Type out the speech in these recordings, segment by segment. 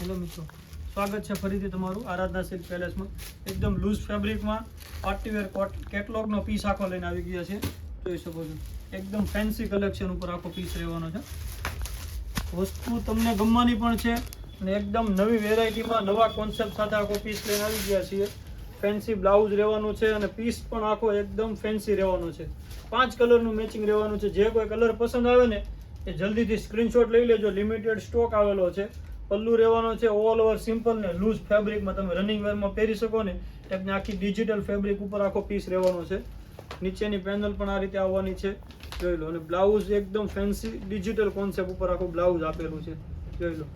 Hello મિત્રો, સ્વાગત છે ફરીથી તમારું આરાધના સિલ્ક પેલેસમાં. એકદમ લૂઝ ફેબ્રિકમાં પાર્ટીવેર કેટલોગનો પીસ આખો લઈને આવી ગયા છે. જોઈ શકો છો, એકદમ ફેન્સી કલેક્શન ઉપર આખો પીસ રહેવાનો છે. વસ્તુ તમને ગમવાની પણ છે અને એકદમ નવી વેરાયટીમાં નવા કોન્સેપ્ટ સાથે આખો પીસ લઈને આવી ગયા છીએ. ફેન્સી બ્લાઉઝ રહેવાનું છે અને પીસ પણ આખો એકદમ ફેન્સી રહેવાનો છે. 5 કલરનું મેચિંગ રહેવાનું છે. જે કોઈ કલર પસંદ આવે ને એ જલ્દીથી સ્ક્રીનશોટ લઈ લેજો. લિમિટેડ સ્ટોક આવેલો છે. પલ્લુ રહેવાનો છે ઓલ ઓવર સિમ્પલ ને લૂઝ ફેબ્રિકમાં, તમે રનિંગ વેરમાં પહેરી શકો ને એટલે આખી ડિજિટલ ફેબ્રિક ઉપર આખો પીસ રહેવાનો છે. નીચેની પેનલ પણ આ રીતે આવવાની છે, જોઈ લો. અને બ્લાઉઝ એકદમ ફેન્સી ડિજિટલ કોન્સેપ્ટ ઉપર આખું બ્લાઉઝ આપેલું છે, જોઈ લો.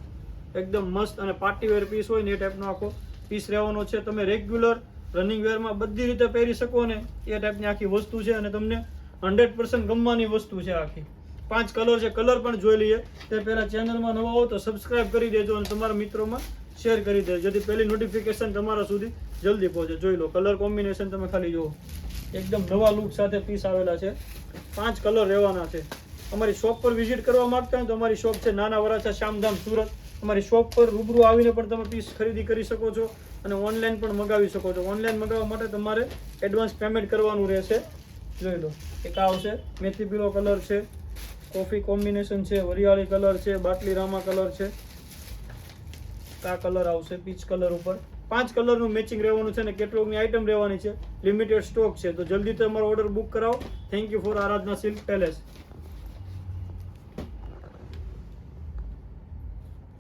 એકદમ મસ્ત અને પાર્ટીવેર પીસ હોય ને એ ટાઈપનો આખો પીસ રહેવાનો છે. તમે રેગ્યુલર રનિંગ વેરમાં બધી રીતે પહેરી શકો ને એ ટાઈપની આખી વસ્તુ છે અને તમને 100% ગમવાની વસ્તુ છે. આખી 5 કલર છે. કલર પણ જોઈ લઈએ તે પહેલાં ચેનલમાં નવા હો તો સબસ્ક્રાઇબ કરી દેજો અને તમારા મિત્રોમાં શેર કરી દેજો, જેથી પહેલી નોટિફિકેશન તમારા સુધી જલ્દી પહોંચે. જોઈ લો, કલર કોમ્બિનેશન તમે ખાલી જુઓ. એકદમ નવા લુક સાથે પીસ આવેલા છે. 5 કલર રહેવાના છે. અમારી શોપ પર વિઝિટ કરવા માંગતા હોય તો અમારી શોપ છે નાના વરાછા શામધામ સુરત. અમારી શોપ પર રૂબરૂ આવીને પણ તમે પીસ ખરીદી કરી શકો છો અને ઓનલાઈન પણ મંગાવી શકો છો. ઓનલાઈન મંગાવવા માટે તમારે એડવાન્સ પેમેન્ટ કરવાનું રહેશે. જોઈ લો, એક આવશે મેથી પીળો કલર છે, કોફી કોમ્બિનેશન છે, વરિયાળી કલર છે, બાટલી રામા કલર છે, આ કલર આવશે પીચ કલર ઉપર. 5 કલરનું મેચિંગ રહેવાનું છે અને કેટલોગની આઈટમ રહેવાની છે. લિમિટેડ સ્ટોક છે, તો જલ્દી તમારો ઓર્ડર બુક કરાવો. Thank you for Aradhana silk palace.